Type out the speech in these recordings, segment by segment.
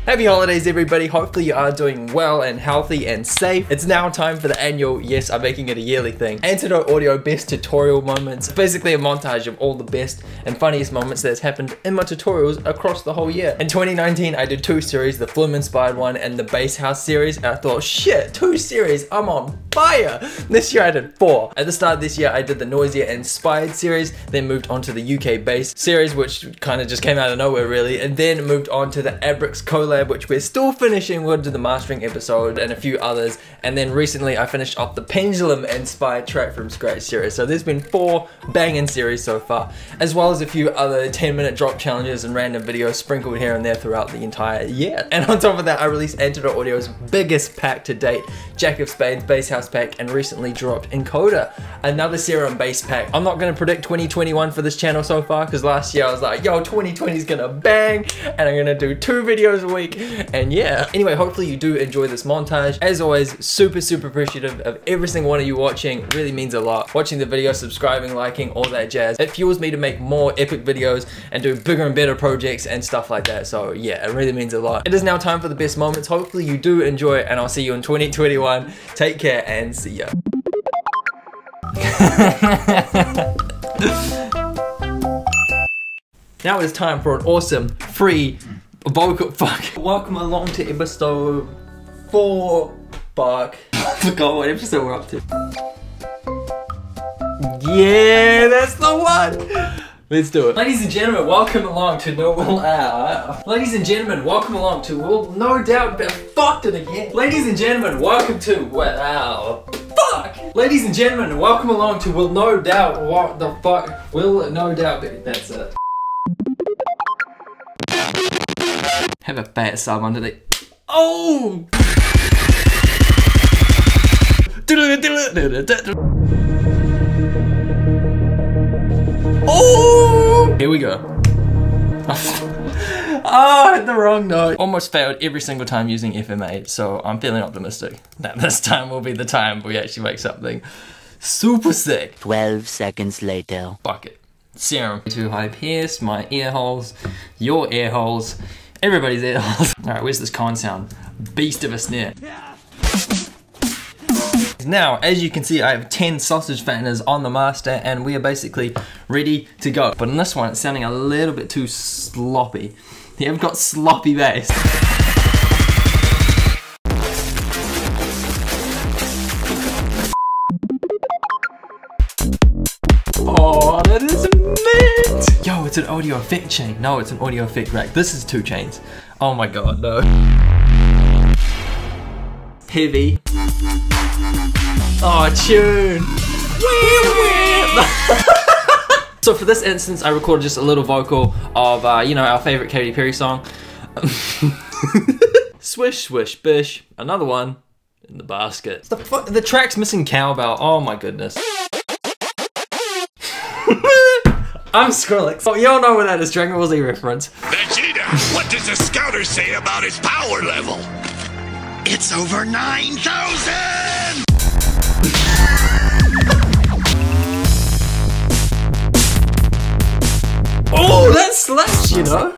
Happy holidays everybody, hopefully you are doing well and healthy and safe. It's now time for the annual, yes I'm making it a yearly thing, Antidote Audio Best Tutorial Moments. Basically a montage of all the best and funniest moments that's happened in my tutorials across the whole year. In 2019 I did 2 series, the Flume inspired one and the Bass House series, and I thought shit, 2 series, I'm on fire. This year I did 4. At the start of this year I did the Noisier inspired series, then moved on to the UK bass series, which kind of just came out of nowhere really, and then moved on to the Abrix collab, which we're still finishing. We'll do the mastering episode and a few others, and then recently I finished off the Pendulum inspired track from scratch series. So there's been 4 banging series so far, as well as a few other 10-minute drop challenges and random videos sprinkled here and there throughout the entire year. And on top of that I released Antidote Audio's biggest pack to date, Jack of Spades Bass House pack, and recently dropped Encoder, another Serum bass pack. I'm not going to predict 2021 for this channel so far, because last year I was like, yo, 2020 is gonna bang and I'm gonna do 2 videos a week, and yeah. Anyway, hopefully you do enjoy this montage. As always, super appreciative of every single one of you watching. It really means a lot. Watching the video, subscribing, liking, all that jazz. It fuels me to make more epic videos and do bigger and better projects and stuff like that. So yeah, it really means a lot. It is now time for the best moments. Hopefully you do enjoy it, and I'll see you in 2021. Take care and see ya. Now it's time for an awesome free vocal welcome along to episode 4. I forgot what episode we're up to. Yeah, that's the one. Let's do it. Ladies and gentlemen, welcome along to Ladies and gentlemen, welcome along to no doubt fucked it again. Ladies and gentlemen, welcome to Ladies and gentlemen, welcome along to will no doubt what the fuck will no doubt be. That's it. Have a fat sub under the. Oh! Oh! Here we go. Oh, I hit the wrong note. Almost failed every single time using FMA, so I'm feeling optimistic that this time will be the time we actually make something super sick. 12 seconds later. Bucket. Serum. Too high pierce, my ear holes, your ear holes, everybody's ear holes. Alright, where's this con sound? Beast of a snare. Now, as you can see, I have 10 sausage fatteners on the master, and we are basically ready to go. But in this one, it's sounding a little bit too sloppy. Yeah, I've got sloppy bass. Oh, that is mint! Yo, it's an audio effect chain. No, it's an audio effect rack. This is 2 chains. Oh my god, no. Heavy. Oh, tune! So for this instance, I recorded just a little vocal of, you know, our favorite Katy Perry song. Swish, swish, bish. Another one in the basket. The track's missing cowbell. Oh my goodness. I'm Skrillex. Oh, you all know where that is, Dragon Ball Z reference. Vegeta, what does the scouter say about his power level? It's over 9,000! Oh, that slaps, you know?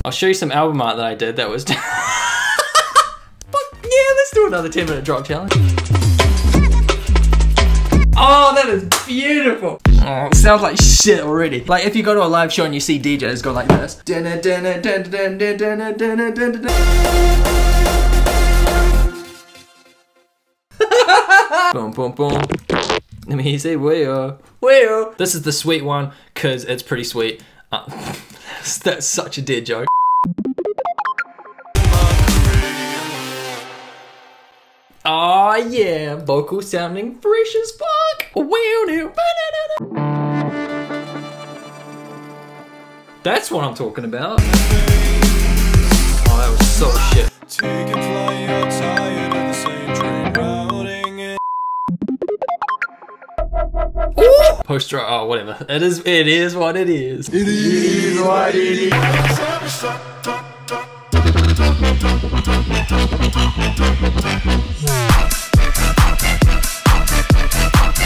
I'll show you some album art that I did that was... Fuck yeah, let's do another 10-minute drop challenge. Oh, that is beautiful. Oh, it sounds like shit already. Like if you go to a live show and you see DJs go like this. Boom, boom, boom. Let me say wayo. This is the sweet one, cause it's pretty sweet. That's such a dead joke. Oh yeah, vocal sounding fresh as fuck. That's what I'm talking about. Oh, that was so shit. Ooh! Poster, oh whatever. It is what it is. It is what it is.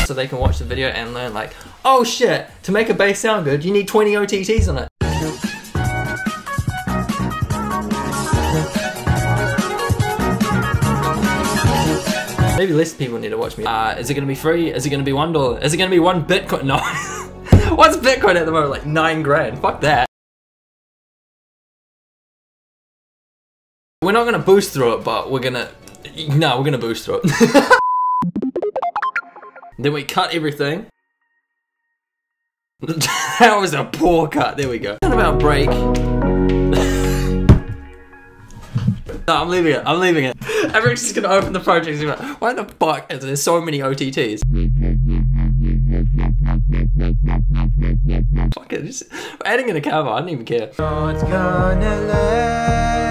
So they can watch the video and learn like, oh shit, to make a bass sound good, you need 20 OTTs on it. Maybe less people need to watch me. Is it gonna be free? Is it gonna be $1? Is it gonna be 1 Bitcoin? No. What's Bitcoin at the moment? Like 9 grand. Fuck that. We're not gonna boost through it, but we're gonna boost through it. Then we cut everything. That was a poor cut. There we go. What about break? No, I'm leaving it. I'm leaving it. Everyone's just gonna open the project and be like, why the fuck is there so many OTTs? Fuck it, just adding in a cover, I don't even care.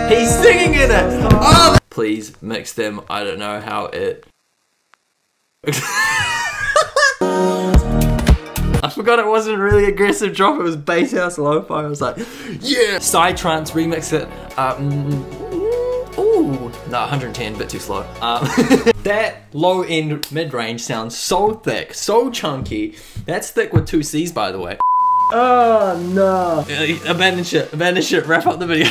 He's singing in it! Oh! Please mix them. I don't know how it... I forgot it wasn't really aggressive drop, it was bass house lo-fi. I was like, yeah! Psytrance, remix it. Ooh, no, 110, a bit too slow. That low end mid-range sounds so thick, so chunky. That's thick with 2 C's, by the way. Oh no. Abandon shit, wrap up the video.